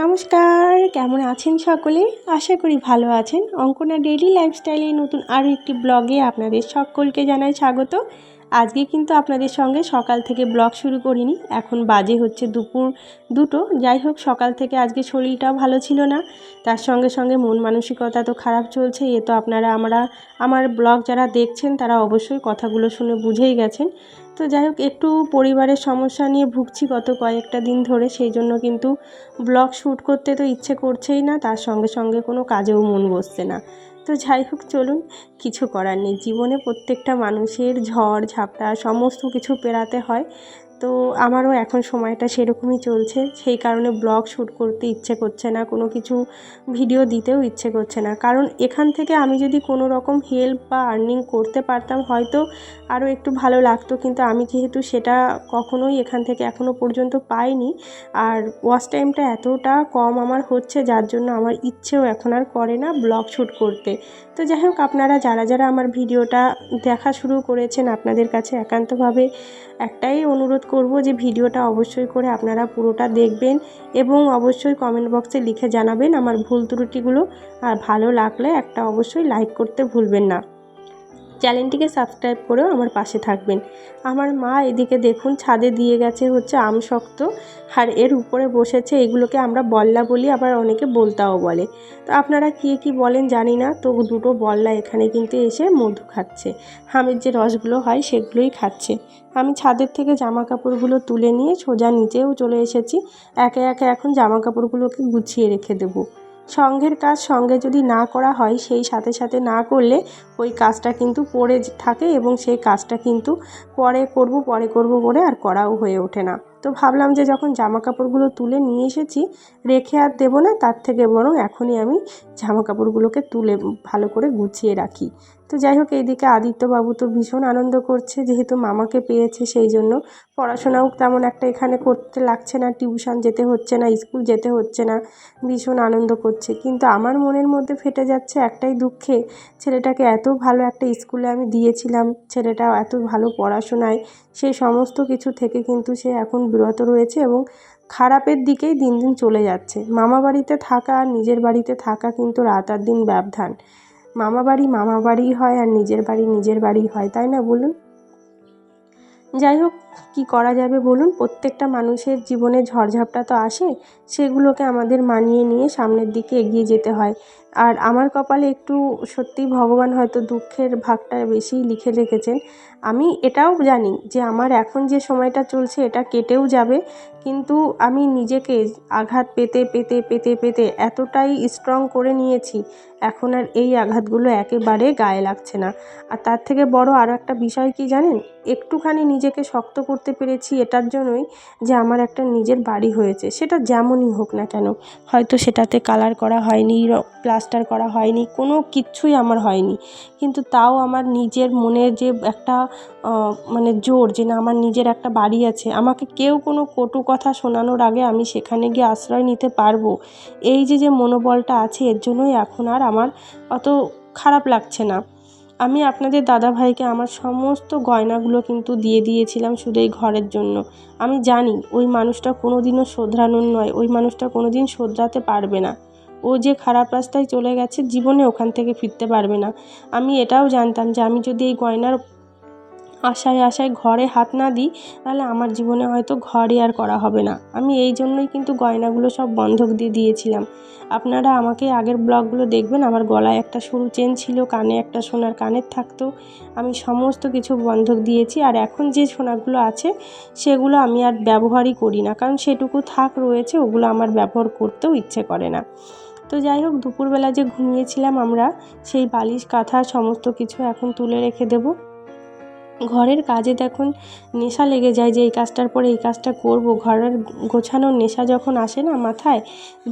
নমস্কার, কেমন আছেন সকলে? আশা করি ভালো আছেন। অঙ্কনা ডেইলি লাইফস্টাইলে নতুন আরও একটি ব্লগে আপনাদের সকলকে জানাই স্বাগত। আজকে কিন্তু আপনাদের সঙ্গে সকাল থেকে ব্লগ শুরু করিনি, এখন বাজে হচ্ছে দুপুর 2টো। যাই হোক, সকাল থেকে আজকে শরীরটাও ভালো ছিল না, তার সঙ্গে সঙ্গে মন মানসিকতা তো খারাপ চলছে। এ তো আপনারা আমার ব্লগ যারা দেখছেন তারা অবশ্যই কথাগুলো শুনে বুঝেই গেছেন। তো যাই হোক, একটু পরিবারের সমস্যা নিয়ে ভুগছি গত কয়েকটা দিন ধরে, সেই জন্য কিন্তু ব্লগ শ্যুট করতে তো ইচ্ছে করছেই না, তার সঙ্গে সঙ্গে কোনো কাজেও মন বসছে না। তো যাই হোক, চলুন, কিছু করার নেই। জীবনে প্রত্যেকটা মানুষের ঝড় ঝাপটা সমস্ত কিছু পেরাতে হয়। তো আমারও এখন সময়টা সেরকমই চলছে, সেই কারণে ব্লগ শ্যুট করতে ইচ্ছে করছে না, কোনো কিছু ভিডিও দিতেও ইচ্ছে করছে না। কারণ এখান থেকে আমি যদি কোনো রকম হেল্প বা আর্নিং করতে পারতাম হয়তো আরও একটু ভালো লাগতো, কিন্তু আমি যেহেতু সেটা কখনোই এখান থেকে এখনও পর্যন্ত পাইনি, আর ওয়াচ টাইমটা এতটা কম আমার হচ্ছে, যার জন্য আমার ইচ্ছেও এখন আর করে না ব্লগ শ্যুট করতে। তো যাই হোক, আপনারা যারা যারা আমার ভিডিওটা দেখা শুরু করেছেন, আপনাদের কাছে একান্তভাবে একটাই অনুরোধ করব যে ভিডিওটা অবশ্যই করে আপনারা পুরোটা দেখবেন এবং অবশ্যই কমেন্ট বক্সে লিখে জানাবেন আমার ভুল ত্রুটিগুলো। আর ভালো লাগলে একটা অবশ্যই লাইক করতে ভুলবেন না। চ্যানেলটিকে সাবস্ক্রাইব করেও আমার পাশে থাকবেন। আমার মা এদিকে দেখুন ছাদে দিয়ে গেছে হচ্ছে আমশক্ত, আর এর উপরে বসেছে। এগুলোকে আমরা বল্লা বলি, আবার অনেকে বলতাও বলে। তো আপনারা কি বলেন জানি না। তো দুটো বল্লা এখানে কিন্তু এসে মধু খাচ্ছে, আমের যে রসগুলো হয় সেগুলোই খাচ্ছে। আমি ছাদের থেকে জামা কাপড়গুলো তুলে নিয়ে সোজা নিচেও চলে এসেছি। একে একে এখন জামা কাপড়গুলোকে গুছিয়ে রেখে দেবো। সঙ্ঘের কাজ সঙ্গে যদি না করা হয়, সেই সাথে সাথে না করলে ওই কাজটা কিন্তু পড়ে থাকে এবং সেই কাজটা কিন্তু পরে করব করে আর করাও হয়ে ওঠে না। তো ভাবলাম যে যখন জামা কাপড়গুলো তুলে নিয়ে এসেছি, রেখে আর দেবো না, তার থেকে বরং এখনই আমি জামা কাপড়গুলোকে তুলে ভালো করে গুছিয়ে রাখি। তো যাই হোক, এইদিকে আদিত্যবাবু তো ভীষণ আনন্দ করছে, যেহেতু মামাকে পেয়েছে সেই জন্য। পড়াশোনাও তেমন একটা এখানে করতে লাগছে না, টিউশন যেতে হচ্ছে না, স্কুল যেতে হচ্ছে না, ভীষণ আনন্দ করছে। কিন্তু আমার মনের মধ্যে ফেটে যাচ্ছে একটাই দুঃখে, ছেলেটাকে এত ভালো একটা স্কুলে আমি দিয়েছিলাম, ছেলেটা এত ভালো পড়াশোনায়, সেই সমস্ত কিছু থেকে কিন্তু সে এখন বিরত রয়েছে এবং খারাপের দিকেই দিন দিন চলে যাচ্ছে। মামা বাড়িতে থাকা আর নিজের বাড়িতে থাকা কিন্তু রাত আর দিন ব্যবধান। মামা বাড়ি হয় আর নিজের বাড়ি হয়, তাই না বলুন? যাই হোক, কী করা যাবে বলুন? প্রত্যেকটা মানুষের জীবনে ঝড়ঝাপটা তো আসে, সেগুলোকে আমাদের মানিয়ে নিয়ে সামনের দিকে এগিয়ে যেতে হয়। আর আমার কপালে একটু সত্যিই ভগবান হয়তো দুঃখের ভাগটা বেশিই লিখে রেখেছেন। আমি এটাও জানি যে আমার এখন যে সময়টা চলছে এটা কেটেও যাবে, কিন্তু আমি নিজেকে আঘাত পেতে পেতে পেতে পেতে এতটাই স্ট্রং করে নিয়েছি, এখন আর এই আঘাতগুলো একেবারে গায়ে লাগছে না। আর তার থেকে বড় আরও একটা বিষয় কি জানেন? একটুখানি নিজেকে শক্ত করতে পেরেছি এটার জন্যই যে আমার একটা নিজের বাড়ি হয়েছে, সেটা যেমনই হোক না কেন। হয়তো সেটাতে কালার করা হয়নি, প্লাস্টার করা হয়নি, কোনো কিচ্ছুই আমার হয়নি, কিন্তু তাও আমার নিজের মনের যে একটা মানে জোর, যে না আমার নিজের একটা বাড়ি আছে, আমাকে কেউ কোনো কটু কথা শোনানোর আগে আমি সেখানে গিয়ে আশ্রয় নিতে পারবো, এই যে মনোবলটা আছে, এর জন্যই এখন আর আমার অত খারাপ লাগছে না। আমি আপনাদের দাদাভাইকে আমার সমস্ত গয়নাগুলো কিন্তু দিয়ে দিয়েছিলাম শুধু এই ঘরের জন্য। আমি জানি ওই মানুষটা কোনো দিনও শোধরানোর নয়, ওই মানুষটা কোনো দিন শোধরাতে পারবে না। ও যে খারাপ রাস্তায় চলে গেছে, জীবনে ওখান থেকে ফিরতে পারবে না। আমি এটাও জানতাম যে আমি যদি এই গয়নার আশায় ঘরে হাত না দিই, তাহলে আমার জীবনে হয়তো ঘরই আর করা হবে না। আমি এই জন্যই কিন্তু গয়নাগুলো সব বন্ধক দিয়ে দিয়েছিলাম। আপনারা আমাকে আগের ব্লগগুলো দেখবেন, আমার গলায় একটা সরু চেন ছিল, কানে একটা সোনার কানের থাকতো, আমি সমস্ত কিছু বন্ধক দিয়েছি। আর এখন যে সোনাগুলো আছে সেগুলো আমি আর ব্যবহারই করি না, কারণ সেটুকু রয়েছে, ওগুলো আমার ব্যবহার করতেও ইচ্ছে করে না। তো যাই হোক, দুপুরবেলা যে ঘুমিয়েছিলাম আমরা, সেই বালিশ কাঁথা সমস্ত কিছু এখন তুলে রেখে দেবো। ঘরের কাজে দেখুন নেশা লেগে যায় যে এই কাজটার পরে এই কাজটা করব, ঘরের গোছানোর নেশা যখন আসে না মাথায়,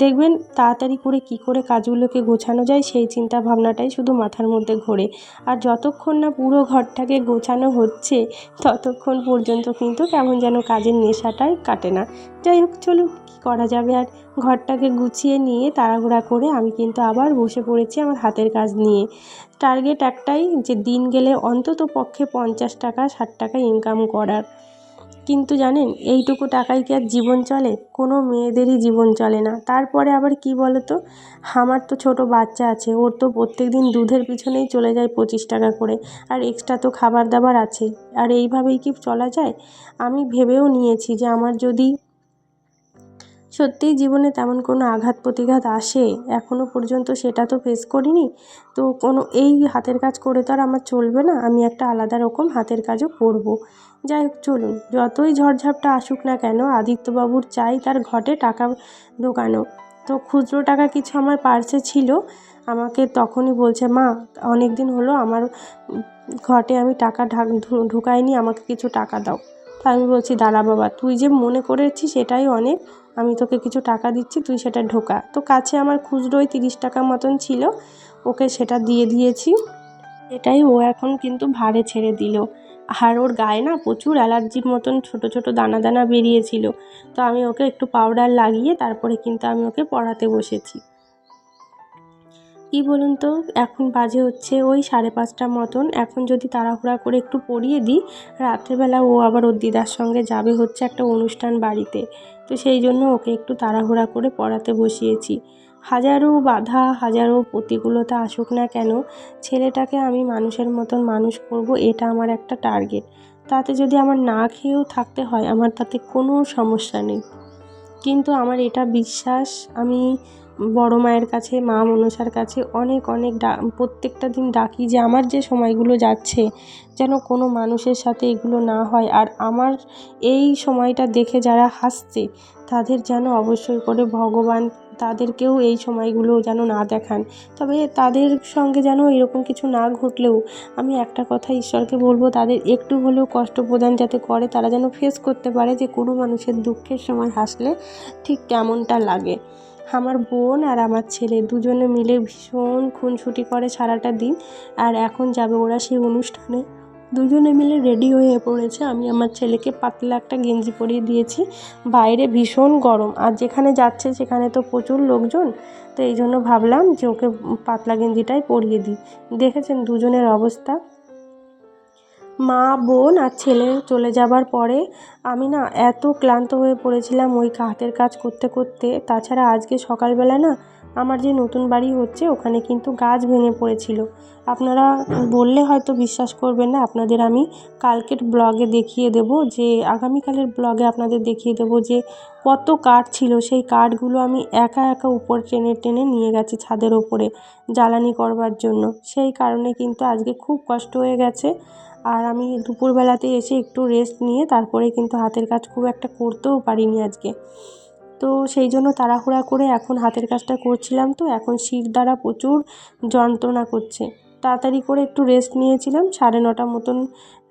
দেখবেন তাড়াতাড়ি করে কী করে কাজগুলোকে গোছানো যায় সেই চিন্তা ভাবনাটাই শুধু মাথার মধ্যে ঘোরে। আর যতক্ষণ না পুরো ঘরটাকে গোছানো হচ্ছে, ততক্ষণ পর্যন্ত কিন্তু কেমন যেন কাজের নেশাটাই কাটে না। যাই হোক, চলুন, কী করা যাবে আর। ঘরটাকে গুছিয়ে নিয়ে তাড়াহুড়া করে আমি কিন্তু আবার বসে পড়েছি আমার হাতের কাজ নিয়ে। টার্গেট একটাই, যে দিন গেলে অন্তত পক্ষে 50 টাকা 60 টাকা ইনকাম করার। কিন্তু জানেন এইটুকু টাকায় কি আর জীবন চলে? কোনো মেয়েদেরই জীবন চলে না। তারপরে আবার কি বলো তো, আমার তো ছোট বাচ্চা আছে, ওর তো প্রত্যেক দিন দুধের পিছনেই চলে যায় 25 টাকা করে, আর এক্সট্রা তো খাবার দাবার আছে। আর এইভাবেই কি চলা যায়? আমি ভেবেও নিয়েছি যে আমার যদি সত্যিই জীবনে তেমন কোনো আঘাত প্রতিঘাত আসে, এখনও পর্যন্ত সেটা তো ফেস করিনি, তো কোনো এই হাতের কাজ করে তো আর আমার চলবে না, আমি একটা আলাদা রকম হাতের কাজও করব। যাই হোক চলুন, যতই ঝড়ঝাপটা আসুক না কেন, আদিত্যবাবুর চাই তার ঘটে টাকা ঢোকানো। তো খুচরো টাকা কিছু আমার পার্সে ছিল, আমাকে তখনই বলছে, মা অনেক দিন হলো আমার ঘটে আমি টাকা ঢোকাইনি, আমাকে কিছু টাকা দাও। তা আমি বলছি, দাঁড়া বাবা, তুই যে মনে করেছিস সেটাই অনেক, আমি তোকে কিছু টাকা দিচ্ছি, তুই সেটা ঢোকা। তো কাছে আমার খুচরোই 30 টাকা মতন ছিল, ওকে সেটা দিয়ে দিয়েছি। এটাই ও এখন কিন্তু ভাড়ে ছেড়ে দিল। আর ওর গায়ে না প্রচুর অ্যালার্জির মতন ছোট ছোট দানা দানা বেরিয়েছিল, তো আমি ওকে একটু পাউডার লাগিয়ে তারপরে কিন্তু আমি ওকে পড়াতে বসেছি। কী বলুন তো, এখন বাজে হচ্ছে ওই 5:30 মতন। এখন যদি তাড়াহুড়া করে একটু পড়িয়ে দিই, রাত্রেবেলা ও আবার ওর দিদার সঙ্গে যাবে হচ্ছে একটা অনুষ্ঠান বাড়িতে, তো সেই জন্য ওকে একটু তাড়াহুড়া করে পড়াতে বসিয়েছি। হাজারো বাধা, হাজারো প্রতিকূলতা আসুক না কেন, ছেলেটাকে আমি মানুষের মতন মানুষ করব, এটা আমার একটা টার্গেট। তাতে যদি আমার না খেয়েও থাকতে হয়, আমার তাতে কোনো সমস্যা নেই। কিন্তু আমার এটা বিশ্বাস, আমি বড় মায়ের কাছে, মা মনসার কাছে অনেক অনেক প্রত্যেকটা দিন ডাকি যে আমার যে সময়গুলো যাচ্ছে যেন কোনো মানুষের সাথে এগুলো না হয়, আর আমার এই সময়টা দেখে যারা হাসছে তাদের যেন অবশ্যই করে ভগবান তাদেরকেও এই সময়গুলো যেন না দেখান। তবে তাদের সঙ্গে যেন এরকম কিছু না ঘটলেও আমি একটা কথা ঈশ্বরকে বলবো, তাদের একটু হলেও কষ্ট প্রদান যাতে করে, তারা যেন ফেস করতে পারে যে কোনো মানুষের দুঃখের সময় হাসলে ঠিক কেমনটা লাগে। আমার বোন আর আমার ছেলে দুজনে মিলে ভীষণ খুনসুটি করে সারাটা দিন, আর এখন যাবে ওরা সেই অনুষ্ঠানে। দুজনে মিলে রেডি হয়ে পড়েছে, আমি আমার ছেলেকে পাতলা একটা গেঞ্জি পরিয়ে দিয়েছি, বাইরে ভীষণ গরম, আর যেখানে যাচ্ছে সেখানে তো প্রচুর লোকজন, তো এই জন্য ভাবলাম যে ওকে পাতলা গেঞ্জিটাই পরিয়ে দিই। দেখেছেন দুজনের অবস্থা। মা, বোন আর ছেলে চলে যাবার পরে আমি না এত ক্লান্ত হয়ে পড়েছিলাম ওই হাতের কাজ করতে করতে। তাছাড়া আজকে সকালবেলা না আমার যে নতুন বাড়ি হচ্ছে ওখানে কিন্তু গাছ ভেঙে পড়েছিল। আপনারা বললে হয়তো বিশ্বাস করবেন না, আপনাদের আমি কালকের ব্লগে দেখিয়ে দেবো, যে আগামীকালের ব্লগে আপনাদের দেখিয়ে দেবো যে কত কাঠ ছিল। সেই কাঠগুলো আমি একা একা উপর টেনে টেনে নিয়ে গেছি ছাদের ওপরে জ্বালানি করবার জন্য। সেই কারণে কিন্তু আজকে খুব কষ্ট হয়ে গেছে। আর আমি দুপুরবেলাতে এসে একটু রেস্ট নিয়ে তারপরে কিন্তু হাতের কাজ খুব একটা করতেও পারিনি আজকে। তো সেই জন্য তাড়াহুড়া করে এখন হাতের কাজটা করছিলাম, তো এখন শির দ্বারা প্রচুর যন্ত্রণা করছে। তাড়াতাড়ি করে একটু রেস্ট নিয়েছিলাম, 9:30 মতন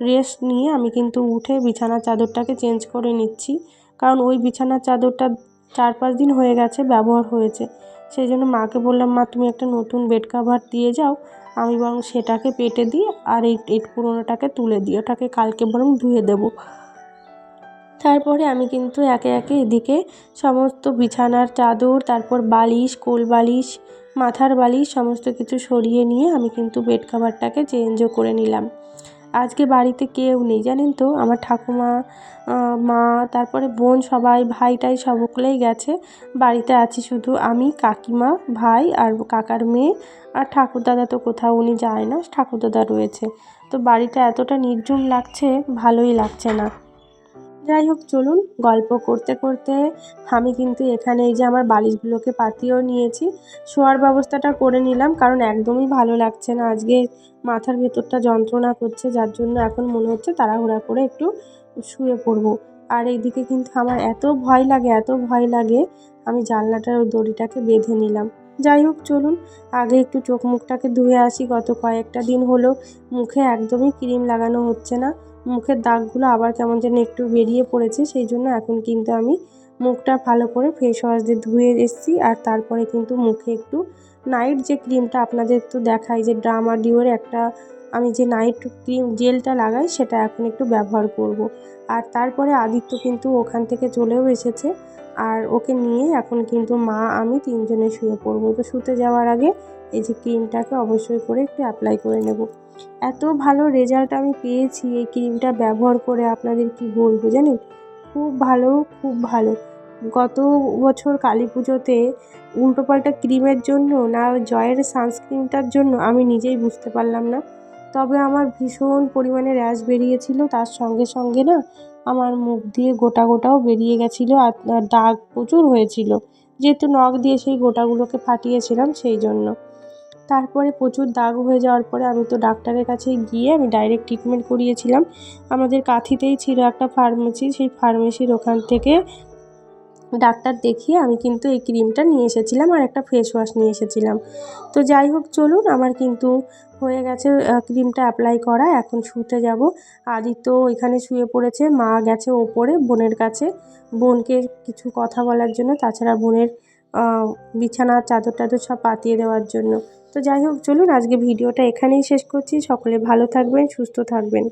রেস্ট নিয়ে আমি কিন্তু উঠে বিছানার চাদরটাকে চেঞ্জ করে নিচ্ছি, কারণ ওই বিছানার চাদরটা 4-5 দিন হয়ে গেছে ব্যবহার হয়েছে। সেই জন্য মাকে বললাম, মা তুমি একটা নতুন বেড কাভার দিয়ে যাও, আমি বরং সেটাকে পেতে দিই, আর এই পুরোনোটাকে তুলে দিই, ওটাকে কালকে বরং ধুয়ে দেবো। তারপরে আমি কিন্তু একে একে এদিকে সমস্ত বিছানার চাদর, তারপর বালিশ, কোল বালিশ, মাথার বালিশ সমস্ত কিছু সরিয়ে নিয়ে আমি কিন্তু বেড কাভারটাকে চেঞ্জও করে নিলাম। আজকে বাড়িতে কেউ নেই জানেন তো, আমার ঠাকুমা, মা, তারপরে বোন, সবাই ভাইটাই সকলেই গেছে। বাড়িতে আছি শুধু আমি, কাকিমা, ভাই আর কাকার মেয়ে, আর ঠাকুরদাদা তো কোথাও উনি যায় না, ঠাকুরদাদা রয়েছে। তো বাড়িটা এতটা নির্জুম লাগছে, ভালোই লাগছে না। যাই হোক চলুন, গল্প করতে করতে আমি কিন্তু এখানে এই যে আমার বালিশগুলোকে পাতিয়েও নিয়েছি, শোয়ার ব্যবস্থাটা করে নিলাম, কারণ একদমই ভালো লাগছে না আজকে, মাথার ভেতরটা যন্ত্রণা করছে, যার জন্য এখন মনে হচ্ছে তাড়াহুড়া করে একটু শুয়ে পড়বো। আর এইদিকে কিন্তু আমার এত ভয় লাগে, এত ভয় লাগে, আমি জানলাটার ওই দড়িটাকে বেঁধে নিলাম। যাই হোক চলুন, আগে একটু চোখ মুখটাকে ধুয়ে আসি, গত কয়েকটা দিন হলো মুখে একদমই ক্রিম লাগানো হচ্ছে না, মুখের দাগগুলো আবার কেমন যেন একটু বেরিয়ে পড়েছে, সেই জন্য এখন কিন্তু আমি মুখটা ভালো করে ফেস ওয়াশ দিয়ে ধুয়ে এসেছি। আর তারপরে কিন্তু মুখে একটু নাইট যে ক্রিমটা আপনাদের তো দেখাই, যে ড্রামা ডিওর একটা আমি যে নাইট ক্রিম জেলটা লাগাই সেটা এখন একটু ব্যবহার করব। আর তারপরে আদিত্য কিন্তু ওখান থেকে চলেও এসেছে, আর ওকে নিয়ে এখন কিন্তু মা আমি তিনজনে শুয়ে পড়বো। তো শুতে যাওয়ার আগে এই যে ক্রিমটাকে অবশ্যই করে একটু অ্যাপ্লাই করে নেব। এত ভালো রেজাল্ট আমি পেয়েছি এই ক্রিমটা ব্যবহার করে, আপনাদের কি বলবো জানেন, খুব ভালো, খুব ভালো। গত বছর কালী পুজোতে উল্টোপাল্টা ক্রিমের জন্য না জয়ের সানস্ক্রিনটার জন্য আমি নিজেই বুঝতে পারলাম না, তবে আমার ভীষণ পরিমাণে র্যাশ বেরিয়েছিল, তার সঙ্গে সঙ্গে না আমার মুখ দিয়ে গোটা গোটাও বেরিয়ে গেছিলো, আর দাগ প্রচুর হয়েছিল, যেহেতু নখ দিয়ে সেই গোটাগুলোকে ফাটিয়েছিলাম সেই জন্য। তারপরে প্রচুর দাগ হয়ে যাওয়ার পরে আমি তো ডাক্তারের কাছে গিয়ে আমি ডাইরেক্ট ট্রিটমেন্ট করিয়েছিলাম। আমাদের কাঁথিতেই ছিল একটা ফার্মেসি, সেই ফার্মেসির ওখান থেকে ডাক্তার দেখিয়ে আমি কিন্তু এই ক্রিমটা নিয়ে এসেছিলাম, আর একটা ফেস ওয়াশ নিয়ে এসেছিলাম। তো যাই হোক চলুন, আমার কিন্তু হয়ে গেছে ক্রিমটা অ্যাপ্লাই করা, এখন শুতে যাব। আদিত্য এখানে শুয়ে পড়েছে, মা গেছে ওপরে বোনের কাছে বোনকে কিছু কথা বলার জন্য, তাছাড়া বোনের বিছানার চাদর টাদর সব পাতিয়ে দেওয়ার জন্য। তো যাই হোক চলুন, আজকে ভিডিওটা এখানেই শেষ করছি। সকলে ভালো থাকবেন, সুস্থ থাকবেন।